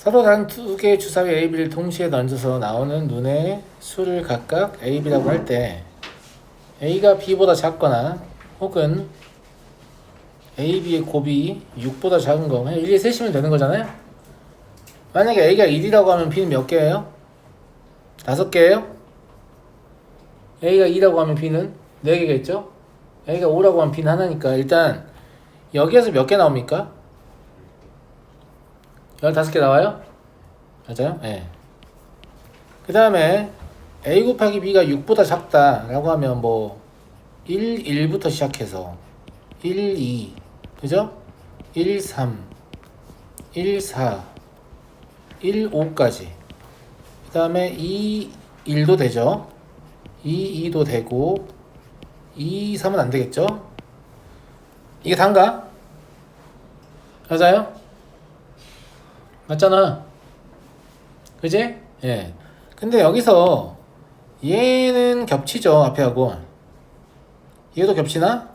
서로 다른 두 개의 주사위 A, B를 동시에 던져서 나오는 눈의 수를 각각 A, B라고 할 때 A가 B보다 작거나 혹은 A, B의 곱이 6보다 작은 거 그냥 일일이 세시면 되는 거잖아요. 만약에 A가 1이라고 하면 B는 몇 개예요? 5개예요? A가 2라고 하면 B는 4개겠죠? A가 5라고 하면 B는 하나니까 일단 여기에서 몇 개 나옵니까? 15개 나와요? 맞아요? 네. 그 다음에 A 곱하기 B가 6보다 작다 라고 하면 뭐 1, 1부터 시작해서 1, 2 그죠? 1, 3 1, 4 1, 5까지 그 다음에 2, 1도 되죠? 2, 2도 되고 2, 3은 안 되겠죠? 이게 단가? 맞아요? 맞잖아. 그지? 예. 근데 여기서 얘는 겹치죠, 앞에 하고. 얘도 겹치나?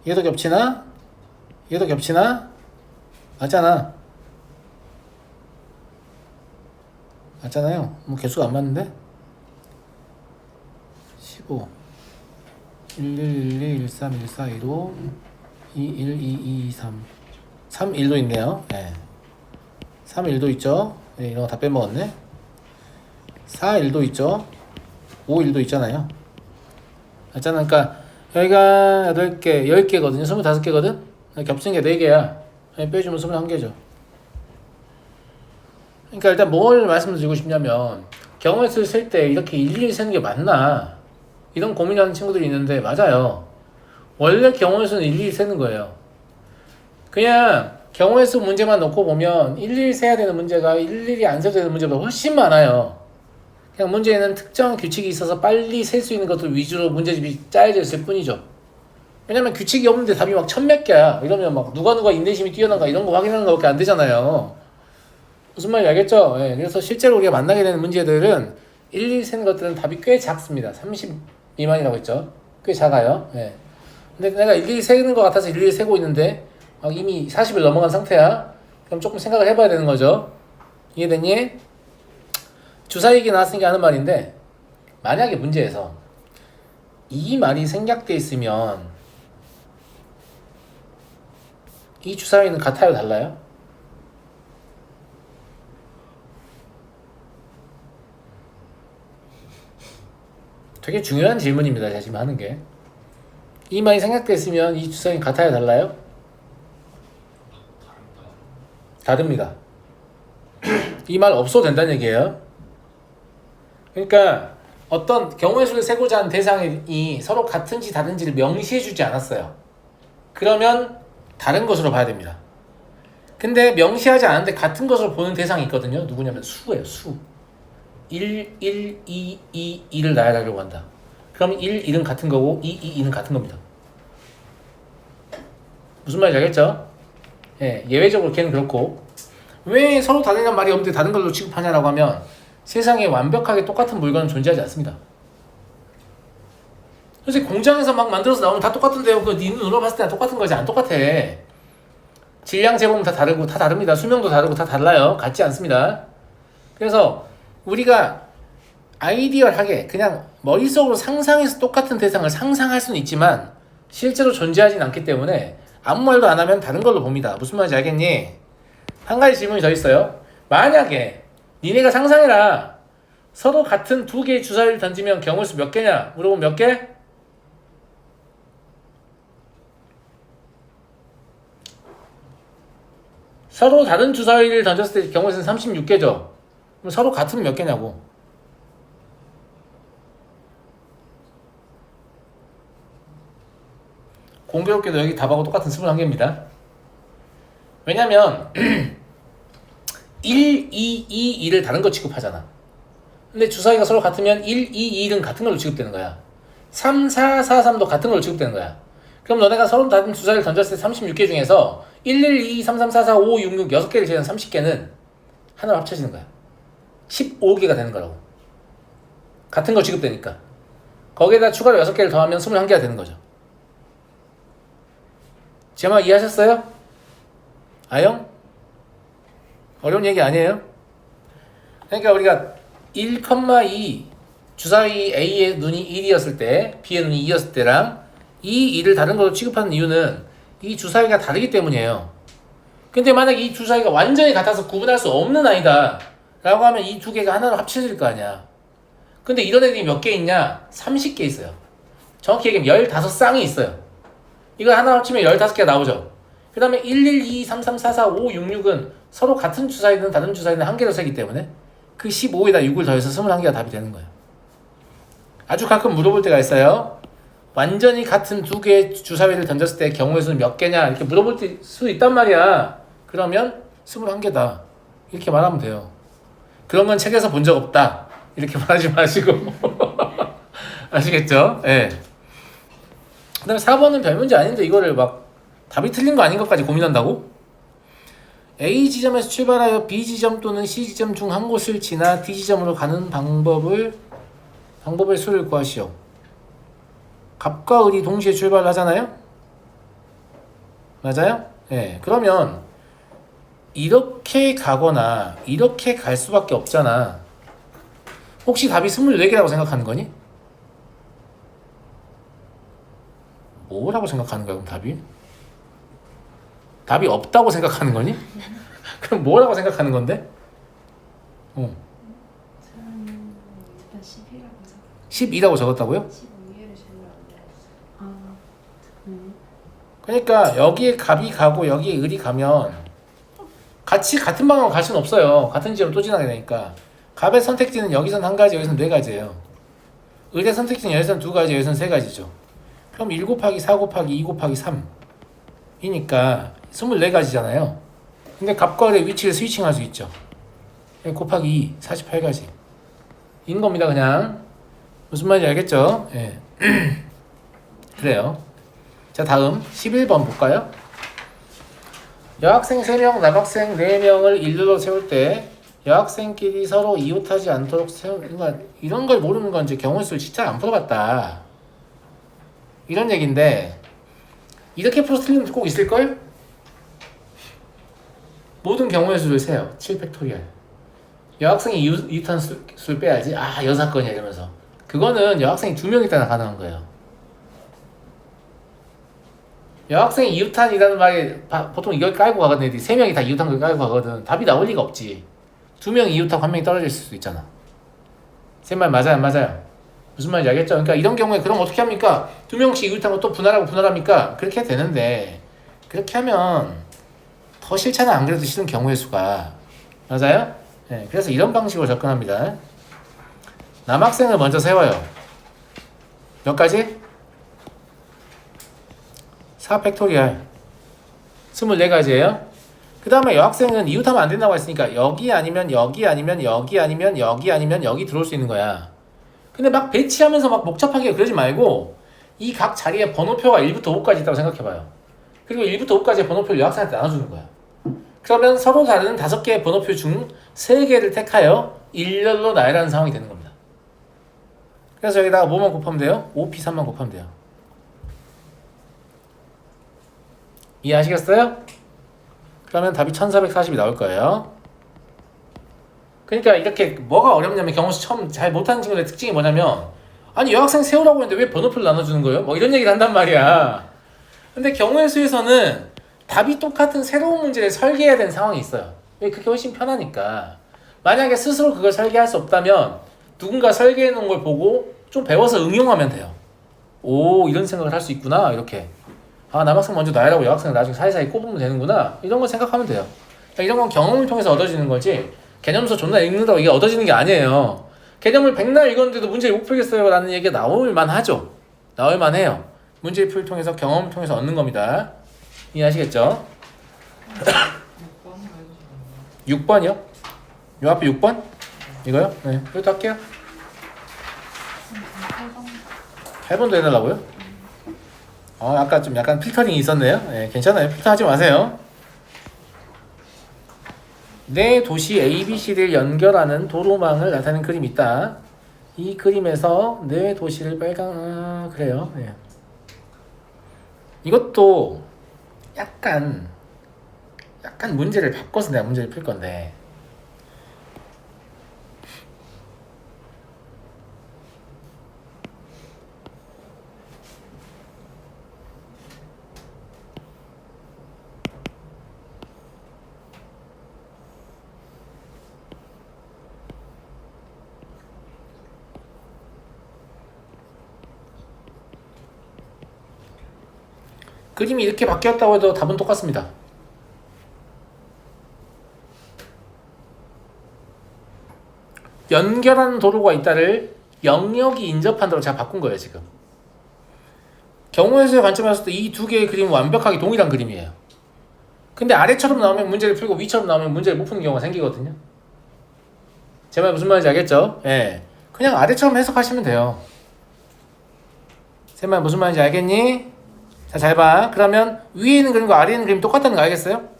얘도 겹치나? 얘도 겹치나? 맞잖아. 맞잖아요. 뭐 개수가 안 맞는데? 15 1, 1, 1, 2, 1, 3, 1, 4, 1, 5 2, 1, 2, 2, 3 3, 1도 있네요. 예. 3, 1도 있죠. 네, 이런 거 다 빼먹었네. 4, 1도 있죠. 5, 1도 있잖아요. 맞잖아. 그러니까 여기가 8개, 10개거든요. 25개거든? 겹친 게 4개야. 빼주면 21개죠. 그러니까 일단 뭘 말씀드리고 싶냐면 경우의 수를 셀 때 이렇게 일일이 세는 게 맞나? 이런 고민하는 친구들이 있는데 맞아요. 원래 경우의 수는 일일이 세는 거예요. 그냥 경우의 수 문제만 놓고 보면 일일이 세야 되는 문제가 일일이 안 세도 되는 문제보다 훨씬 많아요. 그냥 문제에는 특정한 규칙이 있어서 빨리 셀 수 있는 것들 위주로 문제집이 짜여져 있을 뿐이죠. 왜냐면 규칙이 없는데 답이 막 1000몇 개야. 이러면 막 누가 인내심이 뛰어난가 이런 거 확인하는 거밖에 안 되잖아요. 무슨 말인지 알겠죠? 예, 그래서 실제로 우리가 만나게 되는 문제들은 일일이 세는 것들은 답이 꽤 작습니다. 30 미만이라고 했죠. 꽤 작아요. 예. 근데 내가 일일이 세는 것 같아서 일일이 세고 있는데 이미 40일 넘어간 상태야. 그럼 조금 생각을 해봐야 되는 거죠. 이해됐니? 주사위기 나왔으니까 하는 말인데 만약에 문제에서 이 말이 생략되어 있으면 이 주사위는 같아요? 달라요? 되게 중요한 질문입니다. 제가 지금 하는 게. 이 말이 생략되어 있으면 이 주사위는 같아요? 달라요? 다릅니다. 이 말 없어도 된다는 얘기예요. 그러니까 어떤 경우의 수를 세고자 하는 대상이 서로 같은지 다른지를 명시해주지 않았어요. 그러면 다른 것으로 봐야 됩니다. 근데 명시하지 않은데 같은 것으로 보는 대상이 있거든요. 누구냐면 수예요. 수. 1, 1, 2, 2, 2를 나열하려고 한다. 그럼 1, 1은 같은 거고 2, 2, 2는 같은 겁니다. 무슨 말인지 알겠죠? 예, 예외적으로 걔는 그렇고 왜 서로 다르냐는 말이 없는데 다른 걸로 취급하냐라고 하면 세상에 완벽하게 똑같은 물건은 존재하지 않습니다. 솔직히 공장에서 막 만들어서 나오면 다 똑같은데요. 네 눈으로 봤을 때는 똑같은 거지 안 똑같아. 질량 제법은 다 다르고 다 다릅니다. 수명도 다르고 다 달라요. 같지 않습니다. 그래서 우리가 아이디얼하게 그냥 머릿속으로 상상해서 똑같은 대상을 상상할 수는 있지만 실제로 존재하진 않기 때문에 아무 말도 안 하면 다른 걸로 봅니다. 무슨 말인지 알겠니? 한 가지 질문이 더 있어요. 만약에 니네가 상상해라. 서로 같은 두 개의 주사위를 던지면 경우의 수 몇 개냐? 물어보면 몇 개? 서로 다른 주사위를 던졌을 때 경우의 수는 36개죠. 그럼 서로 같으면 몇 개냐고. 공교롭게도 여기 답하고 똑같은 21개입니다. 왜냐면 1, 2, 2, 2를 다른 거 취급하잖아. 근데 주사위가 서로 같으면 1, 2, 2는 같은 걸로 취급되는 거야. 3, 4, 4, 3도 같은 걸로 취급되는 거야. 그럼 너네가 서로 다른 주사위를 던졌을 때 36개 중에서 1, 1, 2, 3, 3, 4, 4, 5, 6, 6, 6개를 제외한 30개는 하나로 합쳐지는 거야. 15개가 되는 거라고. 같은 거 취급되니까. 거기에다 추가로 6개를 더하면 21개가 되는 거죠. 제 말 이해하셨어요? 아영? 어려운 얘기 아니에요? 그러니까 우리가 1,2 주사위 A의 눈이 1이었을 때 B의 눈이 2였을 때랑 이 2를 다른 걸로 취급하는 이유는 이 주사위가 다르기 때문이에요. 근데 만약 이 주사위가 완전히 같아서 구분할 수 없는 아이다 라고 하면 이 두 개가 하나로 합쳐질 거 아니야. 근데 이런 애들이 몇 개 있냐? 30개 있어요. 정확히 얘기하면 15쌍이 있어요. 이거 하나 합치면 15개가 나오죠. 그 다음에 1, 1, 2, 3, 3, 4, 4, 5, 6, 6은 서로 같은 주사위든 다른 주사위는 한 개로 세기 때문에 그 15에다 6을 더해서 21개가 답이 되는 거예요. 아주 가끔 물어볼 때가 있어요. 완전히 같은 두 개의 주사위를 던졌을 때 경우의 수는 몇 개냐 이렇게 물어볼 수 있단 말이야. 그러면 21개다 이렇게 말하면 돼요. 그런 건 책에서 본 적 없다 이렇게 말하지 마시고 아시겠죠? 예. 그 다음에 4번은 별 문제 아닌데 이거를 막 답이 틀린 거 아닌 것까지 고민한다고? A 지점에서 출발하여 B 지점 또는 C 지점 중 한 곳을 지나 D 지점으로 가는 방법의 수를 구하시오. 갑과 을이 동시에 출발을 하잖아요? 맞아요? 네. 그러면 이렇게 가거나 이렇게 갈 수밖에 없잖아. 혹시 답이 24개라고 생각하는 거니? 뭐라고 생각하는 거야 그럼 답이? 답이 없다고 생각하는 거니? 그럼 뭐라고 생각하는 건데? 일단 10이라고 적어. 12라고 적었다고요? 15개를 제대로 안 되었어. 아, 그러니까 여기에 갑이 가고 여기에 을이 가면 같이 같은 방향으로 갈 수는 없어요. 같은 지점을 또 지나게 되니까. 갑의 선택지는 여기선 한 가지, 여기선 네 가지예요. 을의 선택지는 여기선 두 가지, 여기선 세 가지죠. 그럼 1 곱하기 4 곱하기 2 곱하기 3 이니까 24가지잖아요. 근데 갑과 을의 위치를 스위칭할 수 있죠. 곱하기 2, 48가지 인 겁니다. 그냥 무슨 말인지 알겠죠? 예. 그래요. 자, 다음 11번 볼까요? 여학생 3명, 남학생 4명을 일루로 세울 때 여학생끼리 서로 이웃하지 않도록 세우는 이런 걸 모르는 건 이제 경우의 수를 진짜 안 풀어봤다 이런 얘기인데, 이렇게 풀어서 틀린 거 꼭 있을걸? 모든 경우의 수를 세요. 7팩토리얼. 여학생이 이웃한 수를 빼야지. 아, 여사건이야 이러면서. 그거는 여학생이 2명 있다나 가능한 거예요. 여학생이 이웃한이라는 말이 보통 이걸 깔고 가거든. 애들이 3명이 다 이웃한 걸 깔고 가거든. 답이 나올 리가 없지. 2명이 이웃하고 1명이 떨어져 있을 수도 있잖아. 제 말 맞아요? 안 맞아요? 무슨 말인지 알겠죠? 그러니까 이런 경우에 그럼 어떻게 합니까? 2명씩 이웃한 거 또 분할하고 분할합니까? 그렇게 해야 되는데 그렇게 하면 더 싫잖아. 안 그래도 싫은 경우의 수가. 맞아요? 네, 그래서 이런 방식으로 접근합니다. 남학생을 먼저 세워요. 몇 가지? 4팩토리얼 24가지예요. 그 다음에 여학생은 이웃하면 안 된다고 했으니까 여기 아니면 여기 아니면 여기 아니면 여기 아니면 여기 들어올 수 있는 거야. 근데 막 배치하면서 막 복잡하게 그러지 말고 이 각 자리에 번호표가 1부터 5까지 있다고 생각해봐요. 그리고 1부터 5까지의 번호표를 여학생한테 나눠주는 거야. 그러면 서로 다른 5개의 번호표 중 3개를 택하여 일렬로 나열하는 상황이 되는 겁니다. 그래서 여기다가 뭐만 곱하면 돼요? 5P3만 곱하면 돼요. 이해하시겠어요? 그러면 답이 1440이 나올 거예요. 그러니까 이렇게 뭐가 어렵냐면 경우수 처음 잘 못하는 친구들의 특징이 뭐냐면, 아니 여학생 세우라고 했는데 왜 번호표를 나눠주는 거예요? 뭐 이런 얘기를 한단 말이야. 근데 경우의 수에서는 답이 똑같은 새로운 문제를 설계해야 되는 상황이 있어요. 왜? 그게 훨씬 편하니까. 만약에 스스로 그걸 설계할 수 없다면 누군가 설계해 놓은 걸 보고 좀 배워서 응용하면 돼요. 오, 이런 생각을 할 수 있구나 이렇게. 아, 남학생 먼저 나열하고 여학생을 나중에 사이사이 꼽으면 되는구나 이런 걸 생각하면 돼요. 그러니까 이런 건 경험을 통해서 얻어지는 거지 개념서 존나 읽는다고 이게 얻어지는 게 아니에요. 개념을 백날 읽었는데도 문제를 못 풀겠어요 라는 얘기가 나올만 하죠. 나올만 해요. 문제풀이를 통해서 경험을 통해서 얻는 겁니다. 이해하시겠죠? 6번이요? 요 앞에 6번? 이거요? 네, 이것도 할게요. 8번도 해달라고요? 아까 좀 약간 필터링이 있었네요. 네, 괜찮아요. 필터하지 마세요. 내 도시 ABC를 연결하는 도로망을 나타내는 그림이 있다. 이 그림에서 내 도시를 그래요. 네. 이것도 약간 약간 문제를 바꿔서 내가 문제를 풀 건데 그림이 이렇게 바뀌었다고 해도 답은 똑같습니다. 연결하는 도로가 있다를 영역이 인접한다로 제가 바꾼 거예요 지금. 경우의 수의 관점에서도 이 두 개의 그림은 완벽하게 동일한 그림이에요. 근데 아래처럼 나오면 문제를 풀고 위처럼 나오면 문제를 못 푸는 경우가 생기거든요. 제 말 무슨 말인지 알겠죠? 예. 그냥 아래처럼 해석하시면 돼요. 제 말 무슨 말인지 알겠니? 자, 잘 봐. 그러면 위에 있는 그림과 아래에 있는 그림이 똑같다는 거 알겠어요?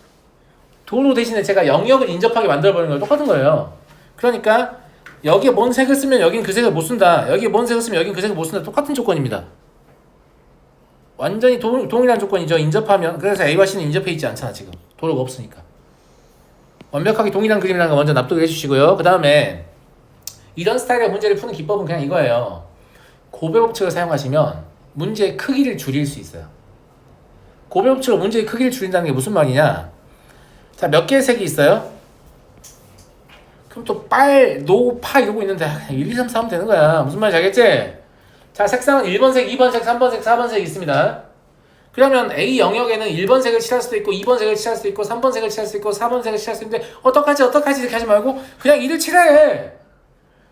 도로 대신에 제가 영역을 인접하게 만들어버리는 거 똑같은 거예요. 그러니까 여기에 뭔 색을 쓰면 여긴 그 색을 못 쓴다. 여기에 뭔 색을 쓰면 여긴 그 색을 못 쓴다. 똑같은 조건입니다. 완전히 동일한 조건이죠. 인접하면. 그래서 A와 C는 인접해 있지 않잖아 지금. 도로가 없으니까. 완벽하게 동일한 그림이라는 거 먼저 납득을 해주시고요. 그 다음에 이런 스타일의 문제를 푸는 기법은 그냥 이거예요. 고배 법칙을 사용하시면 문제의 크기를 줄일 수 있어요. 고배 법칙으로 문제의 크기를 줄인다는 게 무슨 말이냐? 자, 몇 개의 색이 있어요? 그럼 또 빨, 노, 파 이러고 있는데 1, 2, 3, 4 하면 되는 거야. 무슨 말인지 알겠지? 자, 색상은 1번 색, 2번 색, 3번 색, 4번 색이 있습니다. 그러면 A 영역에는 1번 색을 칠할 수도 있고 2번 색을 칠할 수도 있고 3번 색을 칠할 수도 있고 4번 색을 칠할 수 있는데 어떡하지 이렇게 하지 말고 그냥 1을 칠해.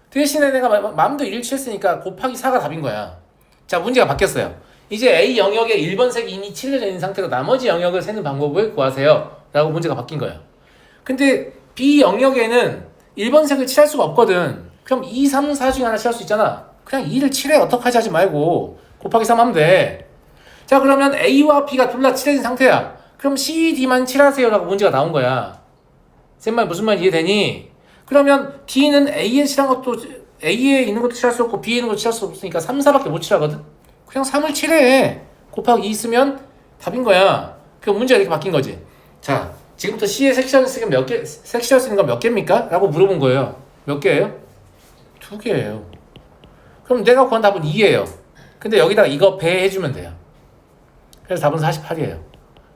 대신에 내가 마음대로 1을 칠했으니까 곱하기 4가 답인 거야. 자, 문제가 바뀌었어요. 이제 A 영역에 1번 색이 이미 칠해져 있는 상태로 나머지 영역을 세는 방법을 구하세요 라고 문제가 바뀐 거예요. 근데 B 영역에는 1번 색을 칠할 수가 없거든. 그럼 2, 3, 4 중에 하나 칠할 수 있잖아. 그냥 2를 칠해. 어떡하지 하지 말고 곱하기 3 하면 돼. 자, 그러면 A와 B가 둘 다 칠해진 상태야. 그럼 C, D만 칠하세요 라고 문제가 나온 거야. 쌤말 무슨 말인지 이해되니? 그러면 D는 A에 칠한 것도 A에 있는 것도 칠할 수 없고 B에 있는 것도 칠할 수 없으니까 3, 4밖에 못 칠하거든? 그냥 3을 칠해. 곱하기 2 쓰면 답인 거야. 그 문제가 이렇게 바뀐 거지. 자, 지금부터 C의 섹션을 쓰면 몇 개, 섹션을 쓰는 건 몇 개입니까? 라고 물어본 거예요. 몇 개예요? 2개예요. 그럼 내가 구한 답은 2예요. 근데 여기다가 이거 배해주면 돼요. 그래서 답은 48이에요.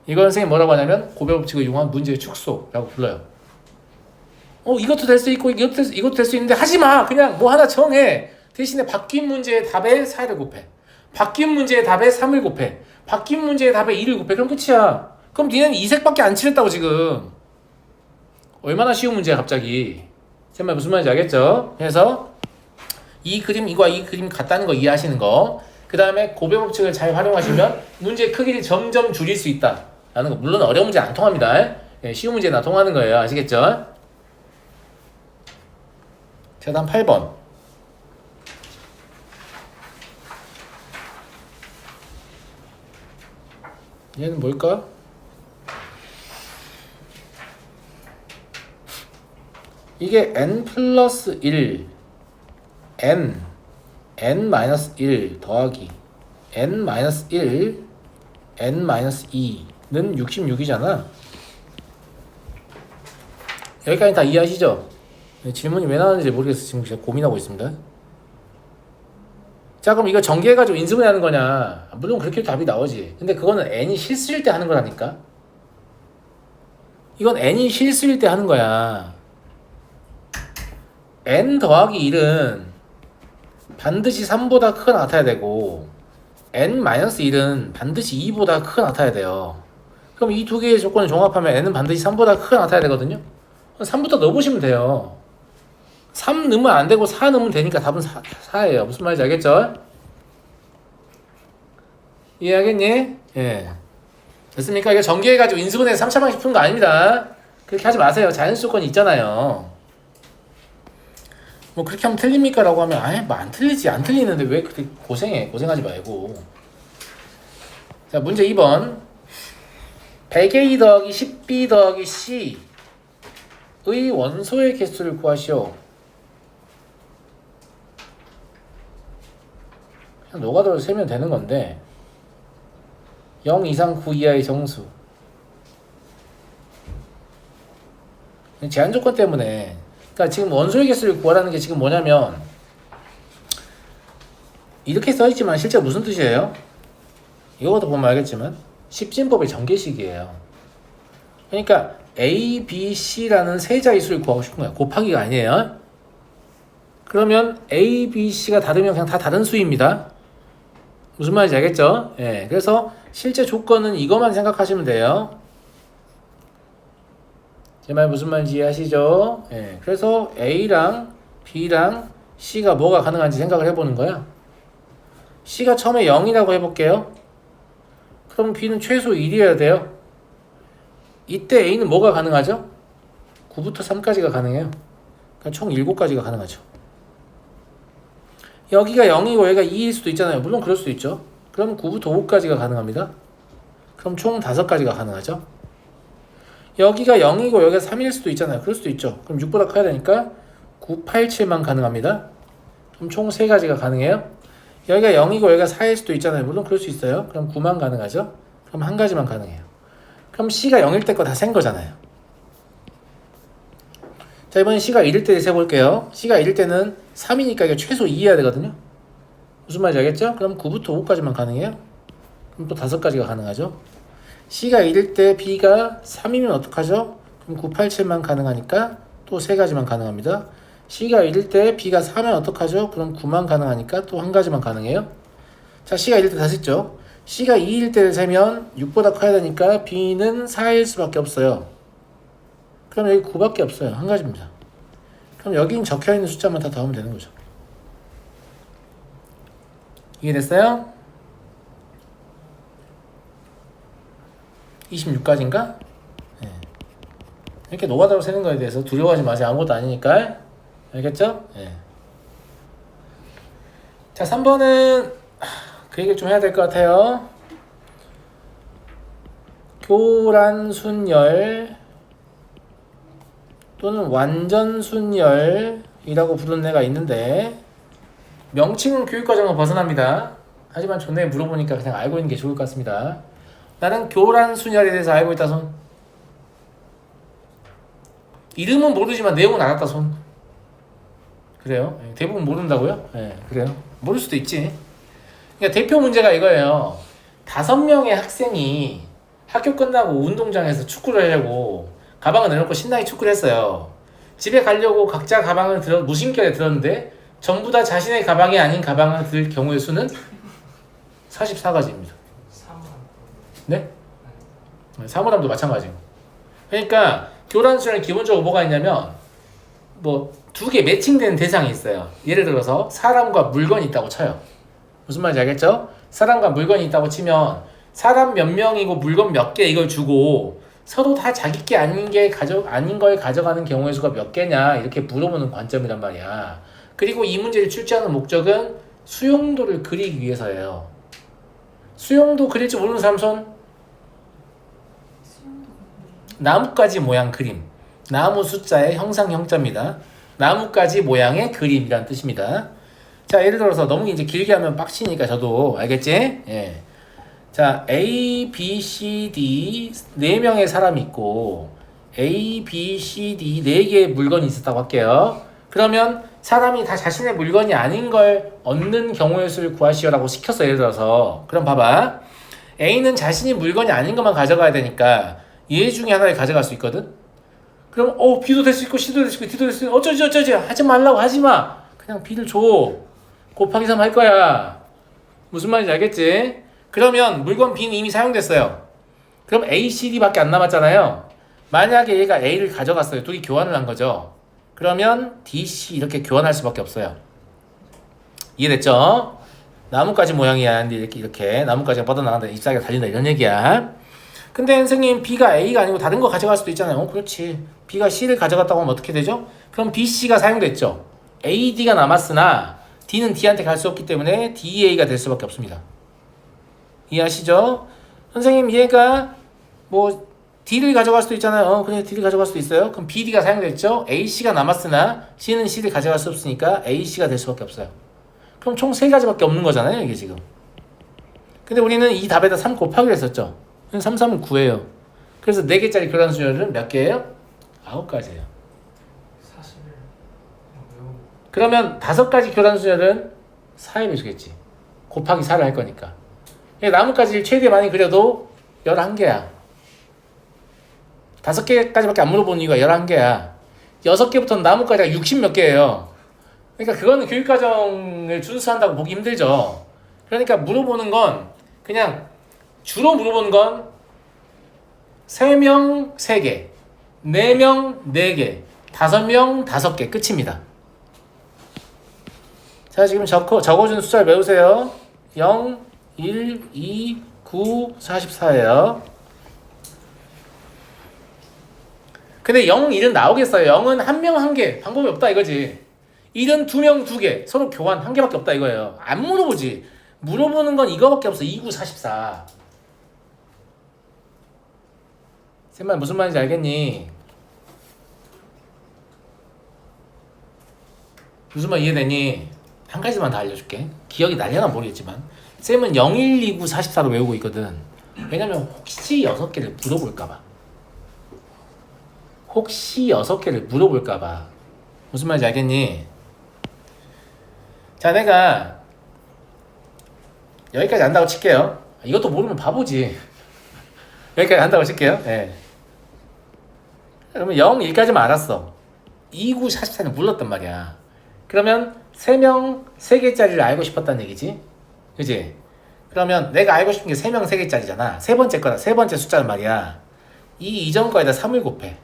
이건 선생님이 뭐라고 하냐면 고배 법칙을 이용한 문제의 축소라고 불러요. 이것도 될 수 있고 이것도 될 수 있는데 하지마. 그냥 뭐 하나 정해. 대신에 바뀐 문제의 답에 4를 곱해. 바뀐 문제의 답에 3을 곱해. 바뀐 문제의 답에 2를 곱해. 그럼 끝이야. 그럼 니네는 이 색밖에 안 칠했다고 지금. 얼마나 쉬운 문제야 갑자기. 정말 무슨 말인지 알겠죠? 그래서 이 그림 이거와 이 그림 같다는 거 이해하시는 거. 그 다음에 고배 법칙을 잘 활용하시면 문제의 크기를 점점 줄일 수 있다 라는 거. 물론 어려운 문제 안 통합니다. 쉬운 문제나 통하는 거예요. 아시겠죠? 자, 다음 8번. 얘는 뭘까? 이게 n 플러스 1 n 마이너스 1 더하기 n 마이너스 1 n 마이너스 2는 66이잖아. 여기까지 다 이해하시죠? 질문이 왜 나왔는지 모르겠어요. 지금 제가 고민하고 있습니다. 자, 그럼 이거 전개해가지고 인수분해 하는 거냐? 물론 그렇게 답이 나오지. 근데 그거는 n이 실수일 때 하는 거라니까. 이건 n이 실수일 때 하는 거야. n 더하기 1은 반드시 3보다 크게 나타나야 되고 n-1은 반드시 2보다 크게 나타나야 돼요. 그럼 이 두 개의 조건을 종합하면 n은 반드시 3보다 크게 나타나야 되거든요. 3부터 넣어보시면 돼요. 3 넣으면 안 되고 4 넣으면 되니까 답은 4예요. 무슨 말인지 알겠죠? 이해하겠니? 예. 됐습니까? 이거 전개해가지고 인수분해서 3차 방식 푸는 거 아닙니다. 그렇게 하지 마세요. 자연수 조건이 있잖아요. 뭐 그렇게 하면 틀립니까? 라고 하면 아예 뭐 안 틀리지. 안 틀리는데 왜 그렇게 고생해. 고생하지 말고. 자, 문제 2번 100A 더하기 10B 더하기 C의 원소의 개수를 구하시오. 그냥 노가다로 세면 되는 건데 0 이상 9 이하의 정수. 제한 조건 때문에. 그러니까 지금 원소의 개수를 구하라는 게 지금 뭐냐면 이렇게 써있지만 실제 무슨 뜻이에요? 이거도 보면 알겠지만 십진법의 전개식이에요. 그러니까 A, B, C라는 세 자리 수를 구하고 싶은 거야. 곱하기가 아니에요. 그러면 A, B, C가 다르면 그냥 다 다른 수입니다. 무슨 말인지 알겠죠? 예, 그래서 실제 조건은 이것만 생각하시면 돼요. 제 말 무슨 말인지 이해하시죠? 예, 그래서 A랑 B랑 C가 뭐가 가능한지 생각을 해보는 거야. C가 처음에 0이라고 해볼게요. 그럼 B는 최소 1이어야 돼요. 이때 A는 뭐가 가능하죠? 9부터 3까지가 가능해요. 그러니까 총 7가지가 가능하죠. 여기가 0이고 여기가 2일 수도 있잖아요. 물론 그럴 수도 있죠. 그럼 9부터 5까지가 가능합니다. 그럼 총 5가지가 가능하죠. 여기가 0이고 여기가 3일 수도 있잖아요. 그럴 수도 있죠. 그럼 6보다 커야 되니까 9, 8, 7만 가능합니다. 그럼 총 3가지가 가능해요. 여기가 0이고 여기가 4일 수도 있잖아요. 물론 그럴 수 있어요. 그럼 9만 가능하죠. 그럼 한 가지만 가능해요. 그럼 C가 0일 때 거 다 센 거잖아요. 자, 이번엔 C가 1일 때 세볼게요. C가 1일 때는 3이니까 이게 최소 2여야 되거든요. 무슨 말인지 알겠죠? 그럼 9부터 5까지만 가능해요. 그럼 또 5가지가 가능하죠. C가 1일 때 B가 3이면 어떡하죠? 그럼 9, 8, 7만 가능하니까 또 3가지만 가능합니다. C가 1일 때 B가 4면 어떡하죠? 그럼 9만 가능하니까 또 한 가지만 가능해요. 자, C가 1일 때 다 셌죠. C가 2일 때를 세면 6보다 커야 되니까 B는 4일 수밖에 없어요. 그럼 여기 9밖에 없어요. 한 가지입니다. 그럼 여긴 적혀있는 숫자만 다 더하면 되는 거죠. 이해됐어요? 26까지인가? 네. 이렇게 노가다로 세는 거에 대해서 두려워하지 마세요. 아무것도 아니니까. 알겠죠? 네. 자, 3번은 그 얘기를 좀 해야 될 것 같아요. 교란순열 또는 완전순열이라고 부르는 애가 있는데 명칭은 교육과정을 벗어납니다. 하지만 존내 물어보니까 그냥 알고 있는 게 좋을 것 같습니다. 나는 교란순열에 대해서 알고 있다 손. 이름은 모르지만 내용은 알았다 손. 그래요? 대부분 모른다고요? 네, 그래요. 모를 수도 있지. 그러니까 대표 문제가 이거예요. 5명의 학생이 학교 끝나고 운동장에서 축구를 하려고 가방을 내놓고 신나게 축구를 했어요. 집에 가려고 각자 가방을 무심결에 들었는데 전부 다 자신의 가방이 아닌 가방을 들 경우의 수는 44가지입니다. 네? 사물함도 마찬가지고. 그러니까 교란수는 기본적으로 뭐가 있냐면 뭐 2개 매칭되는 대상이 있어요. 예를 들어서 사람과 물건이 있다고 쳐요. 무슨 말인지 알겠죠? 사람과 물건이 있다고 치면 사람 몇 명이고 물건 몇 개 이걸 주고 서로 다 자기 게 아닌 걸 가져가는 경우의 수가 몇 개냐 이렇게 물어보는 관점이란 말이야. 그리고 이 문제를 출제하는 목적은 수용도를 그리기 위해서예요. 수용도 그릴 줄 모르는 사람 손? 나뭇가지 모양 그림. 나무 숫자의 형상 형자입니다. 나뭇가지 모양의 그림이란 뜻입니다. 자, 예를 들어서 너무 이제 길게 하면 빡치니까 저도 알겠지? 예. 자, A, B, C, D 4명의 사람이 있고 A, B, C, D 4개의 물건이 있었다고 할게요. 그러면 사람이 다 자신의 물건이 아닌 걸 얻는 경우의 수를 구하시오라고 시켰어. 예를 들어서 그럼 봐봐. A는 자신이 물건이 아닌 것만 가져가야 되니까 얘 중에 하나를 가져갈 수 있거든. 그럼 B도 될 수 있고 C도 될 수 있고 D도 될 수 있고 어쩌지 하지 말라고 하지마. 그냥 B를 줘. 곱하기 3 할 거야. 무슨 말인지 알겠지? 그러면 물건 B는 이미 사용됐어요. 그럼 A, C, D밖에 안 남았잖아요. 만약에 얘가 A를 가져갔어요. 둘이 교환을 한 거죠. 그러면 D, C 이렇게 교환할 수밖에 없어요. 이해됐죠? 나뭇가지 모양이야. 근데 이렇게 나뭇가지가 뻗어나간다. 잎사귀가 달린다. 이런 얘기야. 근데 선생님 B가 A가 아니고 다른 거 가져갈 수도 있잖아요. 그렇지. B가 C를 가져갔다고 하면 어떻게 되죠? 그럼 B, C가 사용됐죠. A, D가 남았으나 D는 D한테 갈 수 없기 때문에 D, A가 될 수밖에 없습니다. 이해하시죠? 선생님 얘가 뭐 D를 가져갈 수도 있잖아요. 그래 D를 가져갈 수도 있어요. 그럼 B, D가 사용됐죠. A, C가 남았으나 C는 C를 가져갈 수 없으니까 A, C가 될 수밖에 없어요. 그럼 총 3가지밖에 없는 거잖아요. 이게 지금. 근데 우리는 이 답에다 3 곱하기를 했었죠. 3, 3은 9예요. 그래서 4개짜리 교란수열은 몇 개예요? 9가지예요. 그러면 5가지 교란수열은 4의 배수겠지. 곱하기 4를 할 거니까. 나뭇가지를 최대 많이 그려도 11개야. 5개까지밖에 안 물어보는 이유가 11개야. 6개부터는 나뭇가지가 60 몇 개예요. 그러니까 그거는 교육과정을 준수한다고 보기 힘들죠. 그러니까 물어보는 건 그냥 주로 물어보는 건 3명 3개, 4명 4개, 5명 5개 끝입니다. 자, 지금 적어준 숫자를 외우세요. 0, 1, 2, 9, 44예요. 근데 0, 1은 나오겠어요. 0은 1명 1개, 방법이 없다 이거지. 1은 2명 2개, 서로 교환 1개밖에 없다 이거예요. 안 물어보지. 물어보는 건 이거밖에 없어. 2, 9, 44. 쌤말 무슨 말인지 알겠니? 무슨 말 이해되니? 한 가지만 더 알려줄게. 기억이 날려나 모르겠지만 쌤은 0, 1, 2, 9, 44로 외우고 있거든. 왜냐면 혹시 6개를 물어볼까봐. 혹시 6개를 물어볼까봐. 무슨 말인지 알겠니? 자, 내가 여기까지 안다고 칠게요. 이것도 모르면 바보지. 여기까지 안다고 칠게요. 네. 그러면 0, 1까지만 알았어. 2, 9, 44는 몰랐단 말이야. 그러면 3명 3개짜리를 알고 싶었다는 얘기지. 그지? 그러면 내가 알고 싶은 게 3명 3개짜리잖아. 세 번째 거다. 세 번째 숫자는 말이야. 이 이전 거에다 3을 곱해.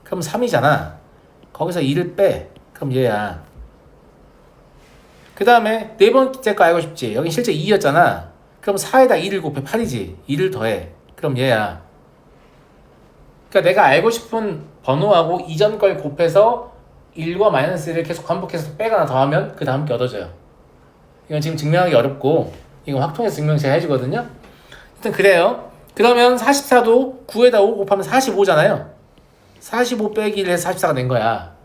그럼 3이잖아. 거기서 2를 빼. 그럼 얘야. 그 다음에 네 번째 거 알고 싶지. 여긴 실제 2였잖아. 그럼 4에다 2를 곱해 8이지. 2를 더해. 그럼 얘야. 그러니까 내가 알고 싶은 번호하고 이전 걸 곱해서 1과 마이너스를 계속 반복해서 빼거나 더하면 그 다음 게 얻어져요. 이건 지금 증명하기 어렵고 이건 확통해서 증명 제가 해주거든요. 하여튼 그래요. 그러면 44도 9에다 5 곱하면 45잖아요. 45 빼기 1 해서 44가 된 거야.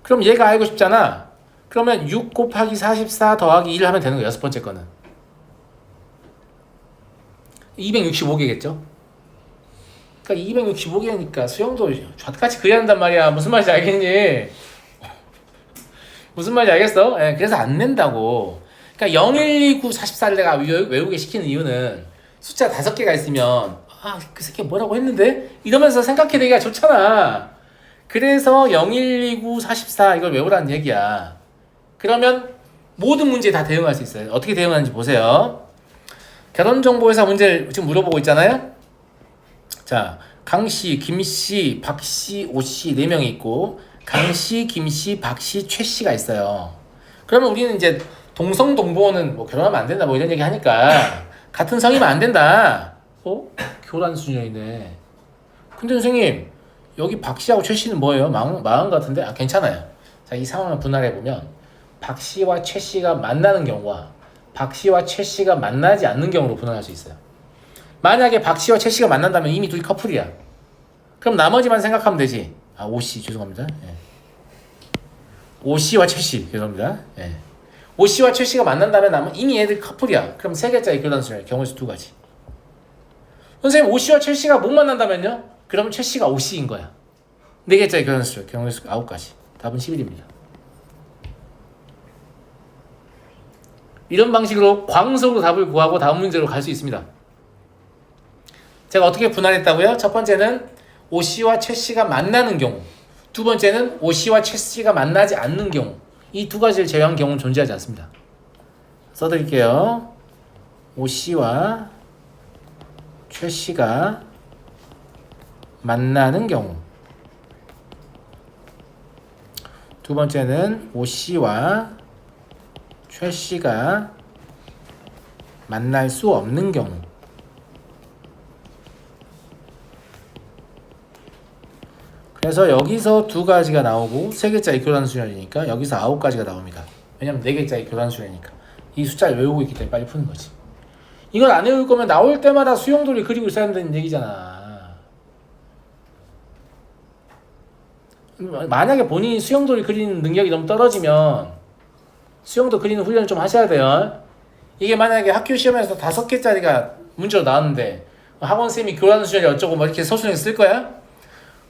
그럼 얘가 알고 싶잖아. 그러면 6 곱하기 44 더하기 1 하면 되는 거야. 여섯 번째 거는 265개겠죠. 그러니까 265개니까 수영도 좌같이 그려야 한단 말이야. 무슨 말인지 알겠니? 무슨 말인지 알겠어? 네, 그래서 안 낸다고. 그러니까 0, 1, 2, 9, 44를 내가 외우게 시키는 이유는 숫자 5개가 있으면 그 새끼 뭐라고 했는데? 이러면서 생각해내기가 좋잖아. 그래서 0, 1, 2, 9, 44 이걸 외우라는 얘기야. 그러면 모든 문제에 다 대응할 수 있어요. 어떻게 대응하는지 보세요. 결혼정보회사 문제를 지금 물어보고 있잖아요. 자, 강씨, 김씨, 박씨, 오씨 4명이 있고 강씨, 김씨, 박씨, 최씨가 있어요. 그러면 우리는 이제 동성동보는 뭐 결혼하면 안 된다 뭐 이런 얘기 하니까 같은 성이면 안 된다. 교란 수녀이네. 근데 선생님 여기 박씨하고 최씨는 뭐예요? 마음 같은데? 괜찮아요. 자, 이 상황을 분할해보면 박씨와 최씨가 만나는 경우와 박씨와 최씨가 만나지 않는 경우로 분할할 수 있어요. 만약에 박씨와 최씨가 만난다면 이미 둘이 커플이야. 그럼 나머지만 생각하면 되지. 오씨 죄송합니다. 예. 오씨와 최씨 죄송합니다. 예. 오씨와 최씨가 만난다면 이미 얘들 커플이야. 그럼 3개짜리 교란수열 경우수 2가지. 선생님 오씨와 최씨가 못 만난다면요? 그러면 최씨가 오씨인 거야. 4개짜리 교란수열 경우수 9가지. 답은 11입니다. 이런 방식으로 광속으로 답을 구하고 다음 문제로 갈 수 있습니다. 제가 어떻게 분할했다고요? 첫 번째는 오씨와 최씨가 만나는 경우, 두 번째는 오씨와 최씨가 만나지 않는 경우. 이 2가지를 제외한 경우는 존재하지 않습니다. 써드릴게요. 오씨와 최씨가 만나는 경우, 두 번째는 오씨와 최씨가 만날 수 없는 경우. 그래서 여기서 2가지가 나오고 3개짜리 교란수열이니까 여기서 9가지가 나옵니다. 왜냐면 4개짜리 교란수열이니까. 이 숫자를 외우고 있기 때문에 빨리 푸는 거지. 이걸 안 외울 거면 나올 때마다 수영돌이 그리고 있어야 한다는 얘기잖아. 만약에 본인이 수영돌이 그리는 능력이 너무 떨어지면 수영도 그리는 훈련을 좀 하셔야 돼요. 이게 만약에 학교 시험에서 5개짜리가 문제로 나왔는데 학원쌤이 교란수열이 어쩌고 뭐 이렇게 서술형에 쓸 거야?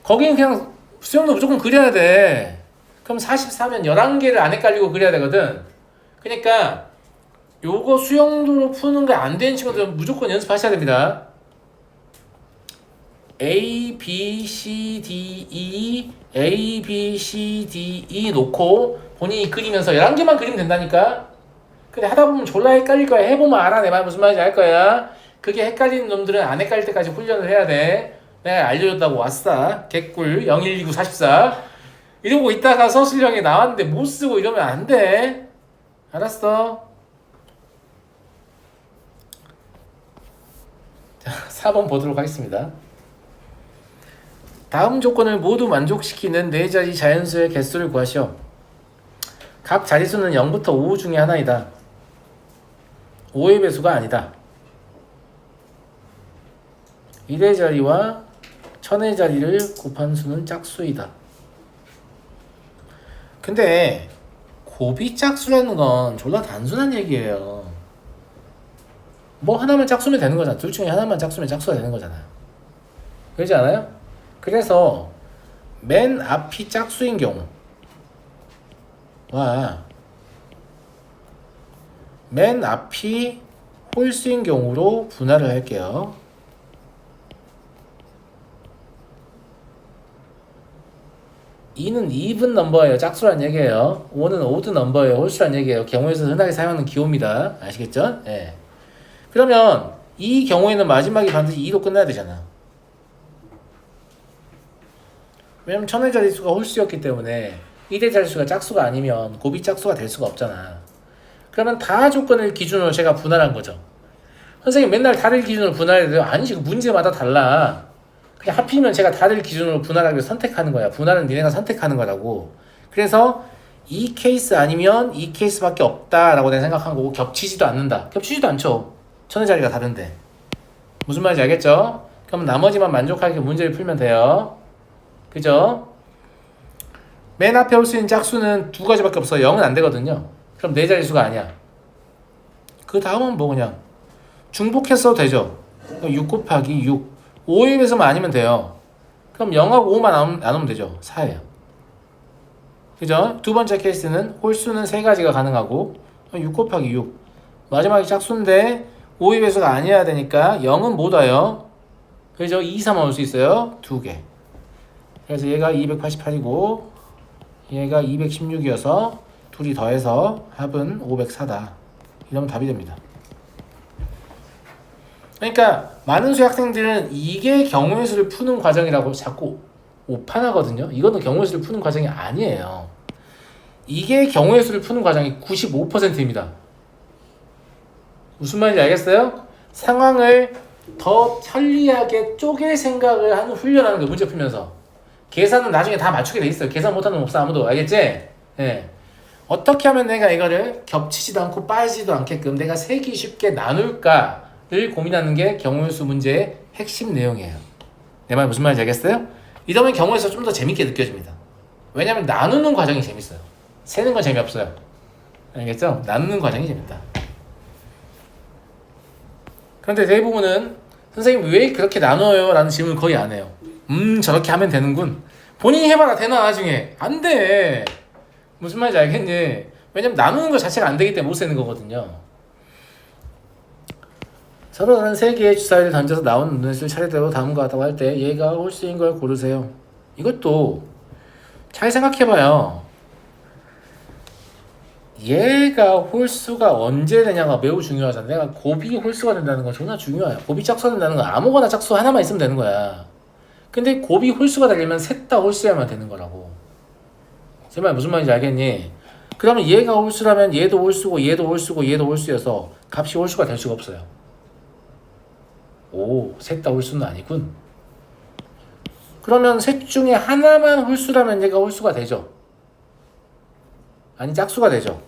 거기는 그냥 수영도 무조건 그려야 돼. 그럼 44면 11개를 안 헷갈리고 그려야 되거든. 그러니까 요거 수영도로 푸는 게 안 되는 친구들은 무조건 연습하셔야 됩니다. A, B, C, D, E, A, B, C, D, E 놓고 본인이 그리면서 11개만 그리면 된다니까. 근데 하다 보면 졸라 헷갈릴 거야. 해보면 알아. 내 말 무슨 말인지 알 거야. 그게 헷갈리는 놈들은 안 헷갈릴 때까지 훈련을 해야 돼. 내가 알려줬다고 왔어. 개꿀 0129 44 이러고 있다가 서술형에 나왔는데 못 쓰고 이러면 안 돼. 알았어. 자, 4번 보도록 하겠습니다. 다음 조건을 모두 만족시키는 네 자리 자연수의 개수를 구하시오. 각 자릿수는 0부터 5 중에 하나이다. 5의 배수가 아니다. 1의 자리와 1000의 자리를 곱한 수는 짝수이다. 근데 곱이 짝수라는 건 졸라 단순한 얘기예요. 뭐 하나만 짝수면 되는 거잖아. 둘 중에 하나만 짝수면 짝수가 되는 거잖아. 그러지 않아요? 그래서 맨 앞이 짝수인 경우와 맨 앞이 홀수인 경우로 분할을 할게요. E는 even 넘버예요. 짝수란 얘기예요. 5는 odd 넘버예요. 홀수란 얘기예요. 경우에서 흔하게 사용하는 기호입니다. 아시겠죠? 예. 그러면 이 경우에는 마지막이 반드시 2로 끝나야 되잖아. 왜냐면 1000의 자릿수가 홀수였기 때문에 1의 자릿수가 짝수가 아니면 곱이 짝수가 될 수가 없잖아. 그러면 다 조건을 기준으로 제가 분할한 거죠. 선생님 맨날 다를 기준으로 분할해야 돼요? 아니지. 그 문제마다 달라. 그냥 하필이면 제가 다를 기준으로 분할하기를 선택하는 거야. 분할은 니네가 선택하는 거라고. 그래서 이 케이스 아니면 이 케이스밖에 없다라고 내가 생각한 거고 겹치지도 않는다. 겹치지도 않죠. 1000의 자리가 다른데. 무슨 말인지 알겠죠? 그럼 나머지만 만족하게 문제를 풀면 돼요. 그죠? 맨 앞에 올 수 있는 짝수는 두 가지밖에 없어. 0은 안 되거든요. 그럼 네 자릿수가 아니야. 그 다음은 뭐 그냥 중복했어도 되죠. 6 곱하기 6 5의 배수만 아니면 돼요. 그럼 0하고 5만 나누면 되죠. 4예요. 그죠? 두 번째 케이스는 홀수는 세 가지가 가능하고 6 곱하기 6 마지막이 짝수인데 5의 배수가 아니어야 되니까 0은 못 와요. 그죠? 2, 3만 올 수 있어요. 두 개. 그래서 얘가 288이고 얘가 216이어서 둘이 더해서 합은 504다. 이러면 답이 됩니다. 그러니까 많은 수의 학생들은 이게 경우의 수를 푸는 과정이라고 자꾸 오판하거든요. 이거는 경우의 수를 푸는 과정이 아니에요. 이게 경우의 수를 푸는 과정이 95%입니다. 무슨 말인지 알겠어요? 상황을 더 편리하게 쪼갤 생각을 하는 훈련하는 거 문제 풀면서. 계산은 나중에 다 맞추게 돼 있어요. 계산 못하는 놈 없어 아무도. 알겠지? 예. 어떻게 하면 내가 이거를 겹치지도 않고 빠지지도 않게끔 내가 세기 쉽게 나눌까를 고민하는 게 경우의 수 문제의 핵심 내용이에요. 내 말 무슨 말인지 알겠어요? 이러면 경우의 수가 좀 더 재밌게 느껴집니다. 왜냐면 나누는 과정이 재밌어요. 세는 건 재미없어요. 알겠죠? 나누는 과정이 재밌다. 그런데 대부분은 선생님 왜 그렇게 나눠요? 라는 질문을 거의 안 해요. 저렇게 하면 되는군. 본인이 해봐라 되나 나중에. 안 돼. 무슨 말인지 알겠니? 왜냐면 나누는 것 자체가 안 되기 때문에 못 세는 거거든요. 서로 다른 세 개의 주사위를 던져서 나온 눈을 차례대로 다음과 같다고 할 때 얘가 홀수인 걸 고르세요. 이것도 잘 생각해봐요. 얘가 홀수가 언제 되냐가 매우 중요하잖아. 내가 곱이 홀수가 된다는 건 존나 중요해요. 곱이 짝수가 된다는 건 아무거나 짝수 하나만 있으면 되는 거야. 근데 곱이 홀수가 되려면 셋 다 홀수야만 되는 거라고. 제 말 무슨 말인지 알겠니? 그러면 얘가 홀수라면 얘도 홀수고 얘도 홀수고 얘도 홀수여서 값이 홀수가 될 수가 없어요. 오, 셋 다 홀수는 아니군. 그러면 셋 중에 하나만 홀수라면 얘가 홀수가 되죠. 아니 짝수가 되죠.